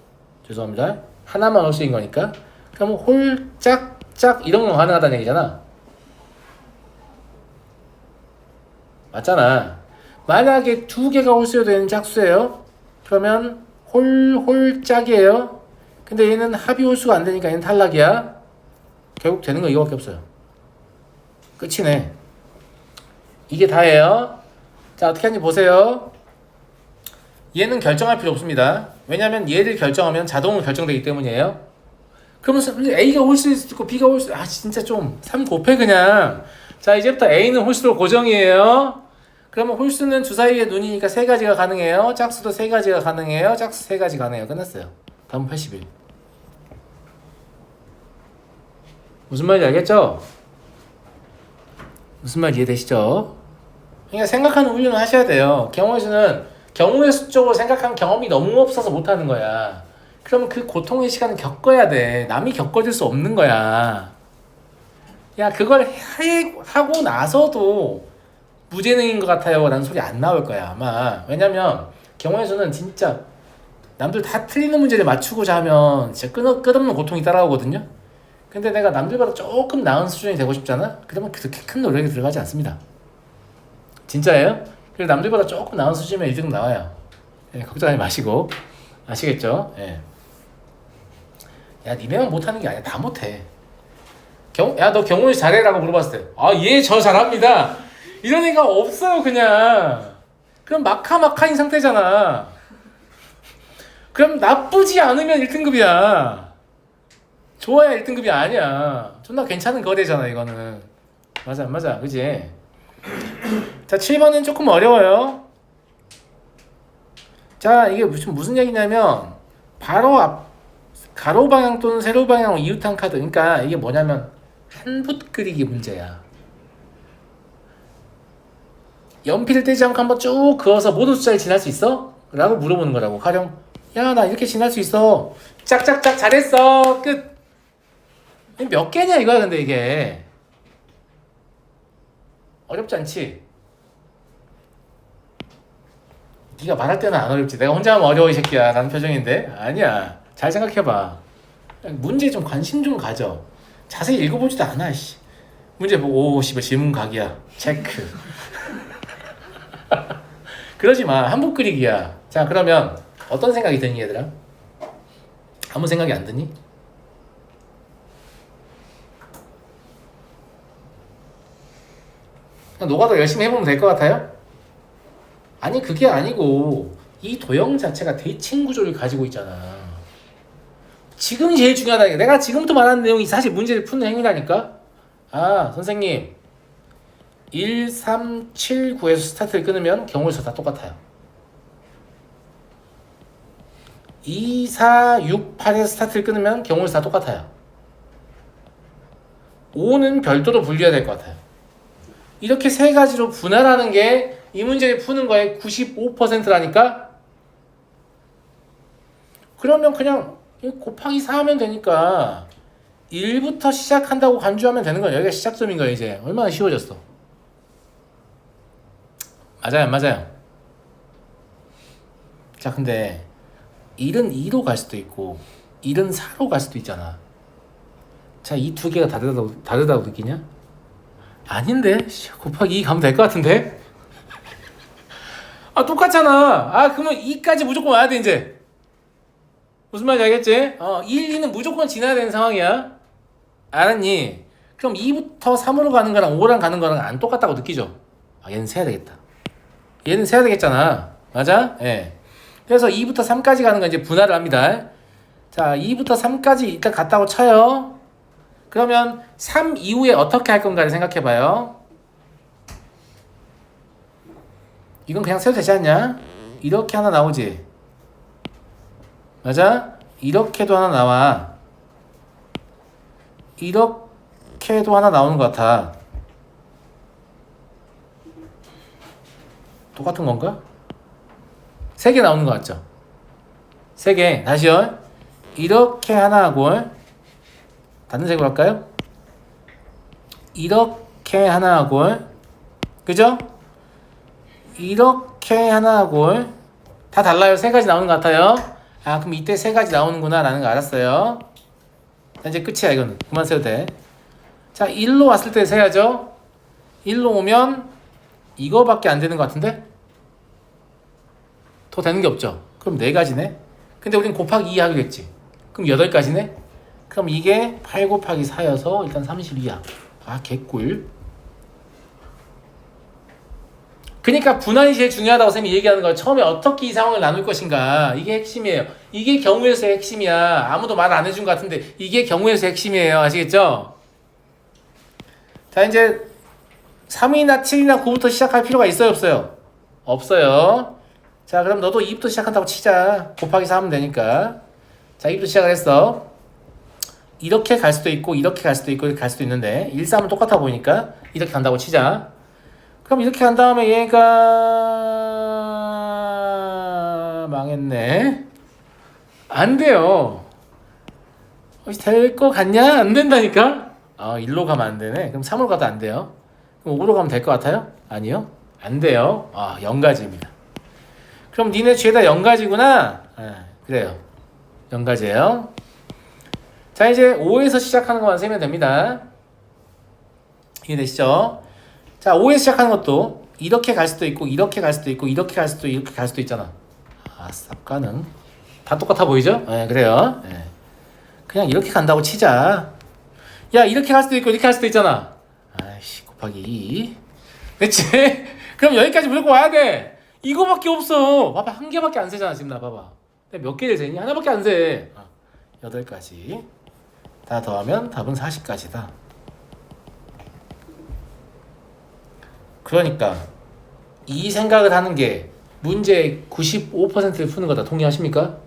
죄송합니다. 하나만 홀수인 거니까. 그럼 홀짝짝 이런 건 가능하다는 얘기잖아. 맞잖아. 만약에 두 개가 홀수여도 얘는 짝수예요. 그러면 홀짝이에요. 근데 얘는 합이 홀수가 안 되니까 얘는 탈락이야. 결국 되는 거 이거밖에 없어요. 끝이네. 이게 다예요. 자, 어떻게 하는지 보세요. 얘는 결정할 필요 없습니다. 왜냐하면 얘를 결정하면 자동으로 결정되기 때문이에요. 그러면 A가 홀수 있고 B가 홀수, 진짜 좀 3 곱해 그냥. 자, 이제부터 A는 홀수로 고정이에요. 그러면 홀수는 주사위의 눈이니까 세 가지가 가능해요. 짝수도 세 가지가 가능해요. 짝수 세 가지 가능해요. 끝났어요. 다음 81. 무슨 말인지 알겠죠? 무슨 말인지 이해되시죠? 그러니까 생각하는 훈련을 하셔야 돼요. 경우의 수는 경우의 수 쪽으로 생각한 경험이 너무 없어서 못하는 거야. 그럼 그 고통의 시간을 겪어야 돼. 남이 겪어줄 수 없는 거야. 야, 그걸 하고 나서도 무재능인 것 같아요 라는 소리 안 나올 거야 아마. 왜냐면 경우의 수는 진짜 남들 다 틀리는 문제를 맞추고자 하면 진짜 끝없는 고통이 따라오거든요. 근데 내가 남들보다 조금 나은 수준이 되고 싶잖아? 그러면 그렇게 큰 노력이 들어가지 않습니다. 진짜예요? 그래서 남들보다 조금 나은 수준이면 1등 나와요. 걱정하지 마시고. 아시겠죠? 야, 니네만 못하는 게 아니야. 다 못해. 야, 너 경훈이 잘해라고 물어봤을 때, 얘 저 잘합니다. 이런 애가 없어요, 그냥. 그럼 마카마카인 상태잖아. 그럼 나쁘지 않으면 1등급이야. 좋아야 1등급이 아니야. 존나 괜찮은 거래잖아, 이거는. 맞아, 안 맞아. 그지? 자, 7번은 조금 어려워요. 자, 이게 무슨 얘기냐면, 바로 앞, 가로 방향 또는 세로 방향으로 이웃한 카드. 그러니까 이게 뭐냐면, 한 붓 그리기 문제야. 연필을 떼지 않고 한번 쭉 그어서 모든 숫자를 지날 수 있어? 라고 물어보는 거라고. 가령, 야, 나 이렇게 지날 수 있어. 짝짝짝 잘했어. 끝. 몇 개냐 이거야. 근데 이게 어렵지 않지? 네가 말할 때는 안 어렵지. 내가 혼자 하면 어려워 이 새끼야 라는 표정인데 아니야. 잘 생각해봐. 문제에 좀 관심 좀 가져. 자세히 읽어보지도 않아. 씨. 문제 보고 씨발 질문 각이야. 체크. 그러지 마. 한복 그리기야. 자, 그러면 어떤 생각이 드니 얘들아? 아무 생각이 안 드니? 노가다 열심히 해보면 될 것 같아요? 아니, 그게 아니고 이 도형 자체가 대칭 구조를 가지고 있잖아. 지금이 제일 중요하다. 내가 지금부터 말하는 내용이 사실 문제를 푸는 행위라니까. 선생님 1, 3, 7, 9에서 스타트를 끊으면 경우에서 다 똑같아요. 2, 4, 6, 8에서 스타트를 끊으면 경우에서 다 똑같아요. 5는 별도로 분리해야 될 것 같아요. 이렇게 세 가지로 분할하는 게 이 문제를 푸는 거의 95%라니까? 그러면 그냥 곱하기 4 하면 되니까 1부터 시작한다고 간주하면 되는 거예요. 여기가 시작점인 거예요. 이제 얼마나 쉬워졌어. 맞아요, 안 맞아요? 자, 근데 1은 2로 갈 수도 있고 1은 4로 갈 수도 있잖아. 자, 이 두 개가 다르다고 느끼냐? 아닌데? 곱하기 2 가면 될 것 같은데? 똑같잖아. 그러면 2까지 무조건 와야 돼 이제. 무슨 말인지 알겠지? 1, 2는 무조건 지나야 되는 상황이야. 알았니? 그럼 2부터 3으로 가는 거랑 5랑 가는 거랑 안 똑같다고 느끼죠? 얘는 세야 되겠다. 얘는 세야 되겠잖아. 맞아? 예. 그래서 2부터 3까지 가는 건 이제 분할을 합니다. 자, 2부터 3까지 일단 갔다고 쳐요. 그러면 3 이후에 어떻게 할 건가를 생각해봐요. 이건 그냥 세도 되지 않냐? 이렇게 하나 나오지. 맞아? 이렇게도 하나 나와. 이렇게도 하나 나오는 것 같아. 똑같은 건가? 3개 나오는 것 같죠? 3개. 다시요. 이렇게 하나 하고 다른 색으로 할까요? 이렇게 하나 하고 그죠? 이렇게 하나 하고 다 달라요. 3가지 나오는 것 같아요. 그럼 이때 3가지 나오는구나 라는 거 알았어요. 이제 끝이야. 이건 그만 세도 돼. 자, 1로 왔을 때 세야죠. 1로 오면 이거밖에 안 되는 것 같은데? 더 되는 게 없죠. 그럼 4가지네. 근데 우린 곱하기 2 하겠지. 그럼 8가지네. 그럼 이게 8 곱하기 4여서 일단 32야. 개꿀. 그러니까 분할이 제일 중요하다고 쌤이 얘기하는 거야. 처음에 어떻게 이 상황을 나눌 것인가. 이게 핵심이에요. 이게 경우의 수의 핵심이야. 아무도 말 안 해준 것 같은데 이게 경우의 수의 핵심이에요. 아시겠죠? 자, 이제 3이나 7이나 9부터 시작할 필요가 있어요, 없어요? 없어요. 자, 그럼 너도 2부터 시작한다고 치자. 곱하기 4 하면 되니까. 자, 2부터 시작을 했어. 이렇게 갈 수도 있고 이렇게 갈 수도 있고 이렇게 갈 수도 있는데 1, 3은 똑같아 보이니까 이렇게 간다고 치자. 그럼 이렇게 간 다음에 얘가 망했네. 안 돼요. 될 거 같냐? 안 된다니까? 아, 1로 가면 안 되네. 그럼 3으로 가도 안 돼요. 그럼 5로 가면 될 것 같아요? 아니요. 안 돼요. 아, 0가지입니다. 그럼 니네 죄다 0가지구나? 그래요. 0가지예요. 자, 이제 5에서 시작하는 것만 세면 됩니다. 이해되시죠? 자, 5에서 시작하는 것도 이렇게 갈 수도 있고 이렇게 갈 수도 있고 이렇게 갈 수도 이렇게 갈 수도 있잖아. 아, 쌉 가능. 다 똑같아 보이죠? 네, 그래요. 네. 그냥 이렇게 간다고 치자. 야, 이렇게 갈 수도 있고 이렇게 갈 수도 있잖아. 아이씨, 곱하기 2. 그치? 그럼 여기까지 무조건 와야 돼. 이거밖에 없어. 봐봐, 한 개밖에 안 세잖아. 지금 나 봐봐. 몇 개를 세니? 하나밖에 안 세. 8가지. 다 더하면 답은 40가지다. 그러니까 이 생각을 하는 게 문제의 95%를 푸는 거다. 동의하십니까?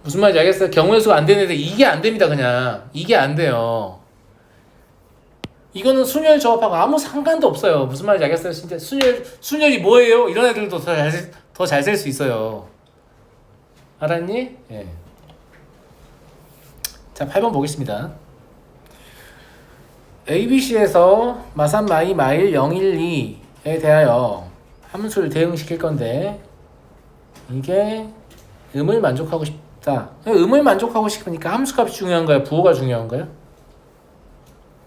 무슨 말인지 알겠어요? 경우의 수가 안 되는데 이게 안 됩니다. 그냥 이게 안 돼요. 이거는 순열 조합하고 아무 상관도 없어요. 무슨 말인지 알겠어요? 진짜 순열이 뭐예요? 이런 애들도 더 잘 셀 수 있어요. 알았니? 예. 자, 8번 보겠습니다. ABC에서 마산 마이 마일 012에 대하여 함수를 대응시킬 건데 이게 음을 만족하고 싶다. 음을 만족하고 싶으니까 함수값이 중요한 거야? 부호가 중요한 거야?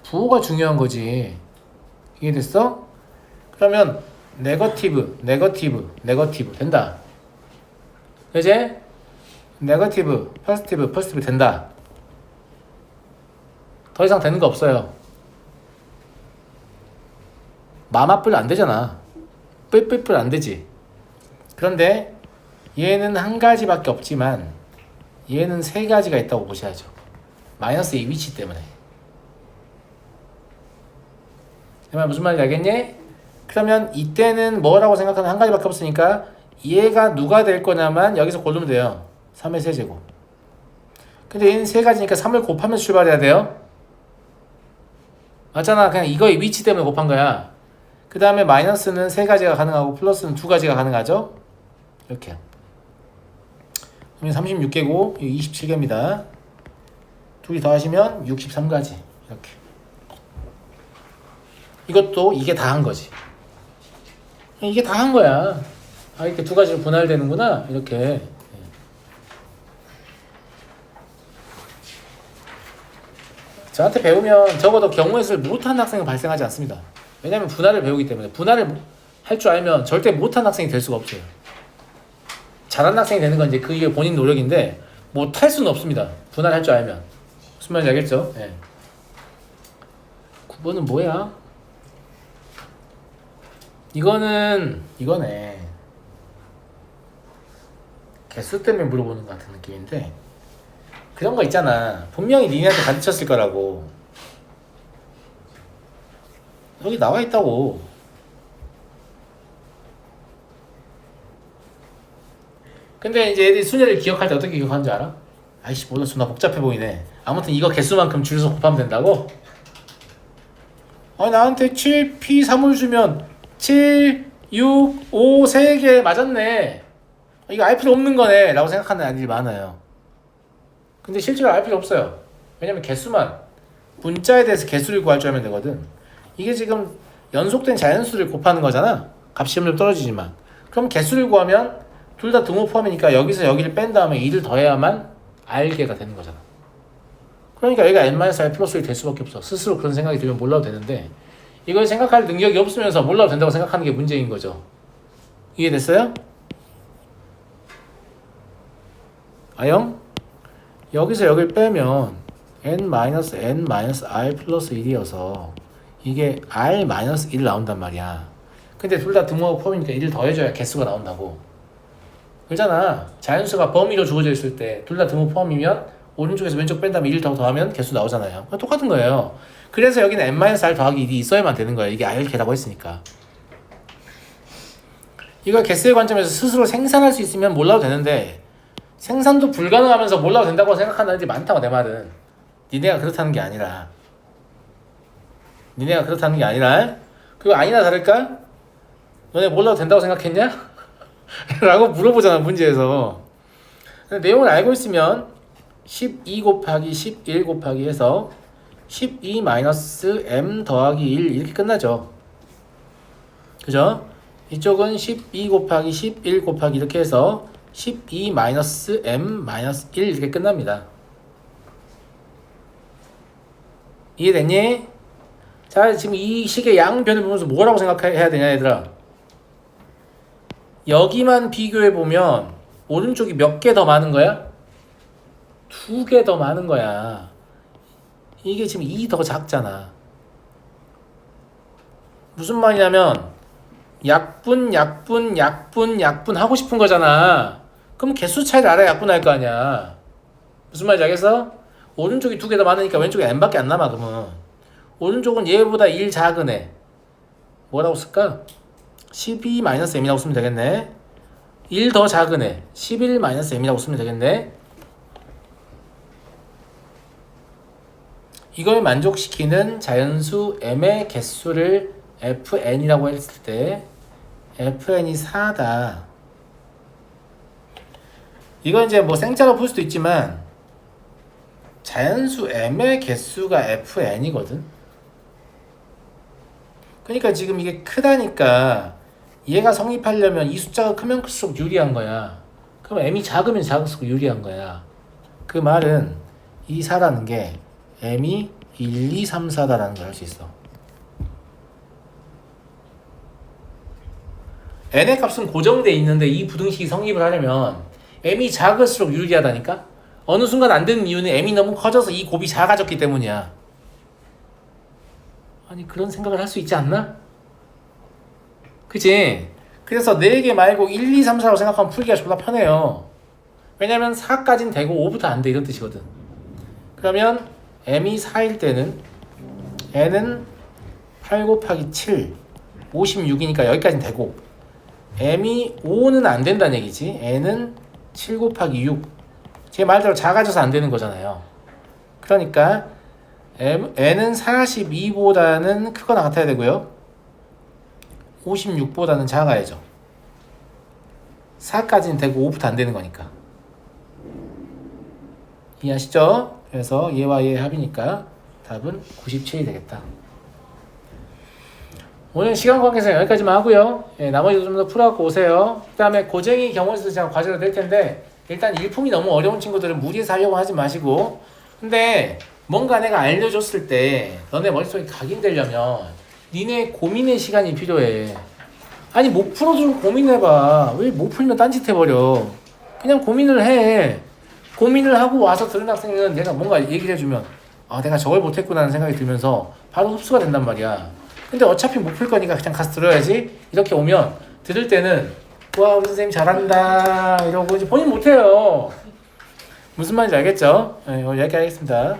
부호가 중요한 거지. 이해됐어? 그러면 네거티브 된다. 이제 네거티브, 포지티브 된다. 더 이상 되는 거 없어요. 마마뿔 안 되잖아. 뿔뿔뿔 안 되지. 그런데 얘는 한 가지밖에 없지만 얘는 세 가지가 있다고 보셔야죠. 마이너스 이 위치 때문에. 내 말 무슨 말인지 알겠니? 그러면 이때는 뭐라고 생각하는 한 가지밖에 없으니까 얘가 누가 될 거냐만 여기서 고르면 돼요. 3의 세제곱. 근데 얘는 세 가지니까 3을 곱하면서 출발해야 돼요. 맞잖아. 그냥 이거의 위치 때문에 곱한 거야. 그 다음에 마이너스는 세 가지가 가능하고 플러스는 두 가지가 가능하죠. 이렇게. 그러면 36개고 27개입니다. 둘이 더하시면 63가지. 이렇게. 이것도 이게 다 한 거지. 이게 다 한 거야. 아, 이렇게 두 가지로 분할되는구나. 이렇게. 저한테 배우면 적어도 경우의 수를 못하는 학생은 발생하지 않습니다. 왜냐하면 분할을 배우기 때문에. 분할을 할 줄 알면 절대 못하는 학생이 될 수가 없어요. 잘하는 학생이 되는 건 이제 그게 본인 노력인데 못할 수는 없습니다. 분할할 줄 알면. 무슨 말인지 알겠죠? 네. 9번은 뭐야? 이거네. 개수 때문에 물어보는 것 같은 느낌인데 그런 거 있잖아. 분명히 니네한테 가르쳤을 거라고. 여기 나와 있다고. 근데 이제 애들이 순열을 기억할 때 어떻게 기억하는 줄 알아? 아이씨, 몰라. 존나 복잡해 보이네. 아무튼 이거 개수만큼 줄여서 곱하면 된다고? 나한테 7P3을 주면 7, 6, 5, 3개 맞았네. 이거 알 필요 없는 거네 라고 생각하는 아이들이 많아요. 근데 실제로 알 필요 없어요. 왜냐면 개수만, 문자에 대해서 개수를 구할 줄 알면 되거든. 이게 지금 연속된 자연수를 곱하는 거잖아. 값이 점점 떨어지지만. 그럼 개수를 구하면 둘 다 등호 포함이니까 여기서 여기를 뺀 다음에 2를 더해야만 R개가 되는 거잖아. 그러니까 얘가 N-R 플러스 1이 될 수밖에 없어. 스스로 그런 생각이 들면 몰라도 되는데 이걸 생각할 능력이 없으면서 몰라도 된다고 생각하는 게 문제인 거죠. 이해됐어요? 아영? 여기서 여기를 빼면 N-R 플러스 1이어서 이게 R-1 나온단 말이야. 근데 둘 다 등호하고 포함이니까 1을 더해줘야 개수가 나온다고. 그러잖아. 자연수가 범위로 주어져 있을 때 둘 다 등호 포함이면 오른쪽에서 왼쪽 뺀 다음에 1을 더하면 개수 나오잖아요. 똑같은 거예요. 그래서 여기는 n-r 더하기 1이 있어야만 되는 거예요. 이게 알게라고 했으니까. 이걸 개수의 관점에서 스스로 생산할 수 있으면 몰라도 되는데 생산도 불가능하면서 몰라도 된다고 생각하는 애들이 많다고. 내 말은 니네가 그렇다는 게 아니라 그리고 아니나 다를까? 너네 몰라도 된다고 생각했냐? 라고 물어보잖아 문제에서. 근데 내용을 알고 있으면 12 곱하기 11 곱하기 해서 12 마이너스 m 더하기 1 이렇게 끝나죠. 그죠? 이쪽은 12 곱하기 11 곱하기 이렇게 해서 12 마이너스 m 마이너스 1 이렇게 끝납니다. 이해됐니? 자, 지금 이 식의 양변을 보면서 뭐라고 생각해야 되냐 얘들아. 여기만 비교해보면 오른쪽이 몇 개 더 많은 거야? 2개 더 많은 거야. 이게 지금 2 더 작잖아. 무슨 말이냐면 약분 하고 싶은 거잖아. 그럼 개수 차이를 알아야 약분할 거 아니야. 무슨 말인지 알겠어? 오른쪽이 2개 더 많으니까 왼쪽에 n밖에 안 남아. 그러면 오른쪽은 얘보다 1 작은 애 뭐라고 쓸까? 12-m이라고 쓰면 되겠네. 1 더 작은 애 11-m이라고 쓰면 되겠네. 이걸 만족시키는 자연수 m의 개수를 fn이라고 했을 때 fn이 4다. 이건 이제 뭐 생짜로 풀 수도 있지만 자연수 m의 개수가 fn이거든. 그러니까 지금 이게 크다니까 얘가 성립하려면 이 숫자가 크면 클수록 유리한 거야. 그럼 m이 작으면 작을수록 유리한 거야. 그 말은 이 4라는 게 m이 1, 2, 3, 4다라는 걸 알 수 있어. n의 값은 고정돼 있는데 이 부등식이 성립을 하려면 m이 작을수록 유리하다니까? 어느 순간 안 되는 이유는 m이 너무 커져서 이 곱이 작아졌기 때문이야. 아니 그런 생각을 할 수 있지 않나? 그치? 그래서 4개 말고 1, 2, 3, 4라고 생각하면 풀기가 졸라 편해요. 왜냐면 4까지는 되고 5부터 안 돼 이런 뜻이거든. 그러면 m이 4일 때는 n은 8 곱하기 7 56이니까 여기까지는 되고 m이 5는 안 된다는 얘기지. n은 7 곱하기 6 제 말대로 작아져서 안 되는 거잖아요. 그러니까 n은 42보다는 크거나 같아야 되고요 56보다는 작아야죠. 4까지는 되고 5부터 안 되는 거니까. 이해하시죠? 그래서 얘와 얘의 합이니까 답은 97이 되겠다. 오늘 시간 관계상 여기까지만 하고요. 예, 나머지도 좀 더 풀어갖고 오세요. 그 다음에 고쟁이 경우에서 제가 과제가 될 텐데 일단 일품이 너무 어려운 친구들은 무리해서 하려고 하지 마시고, 근데 뭔가 내가 알려줬을 때 너네 머릿속에 각인되려면 니네 고민의 시간이 필요해. 아니 못 풀어주고 고민해봐. 왜 못 풀면 딴짓 해버려. 그냥 고민을 해. 고민을 하고 와서 들은 학생은 내가 뭔가 얘기를 해주면 아 내가 저걸 못했구나 하는 생각이 들면서 바로 흡수가 된단 말이야. 근데 어차피 못 풀 거니까 그냥 가서 들어야지. 이렇게 오면 들을 때는 와 우리 선생님 잘한다 이러고 이제 본인 못해요. 무슨 말인지 알겠죠? 네, 오늘 여기까지 하겠습니다.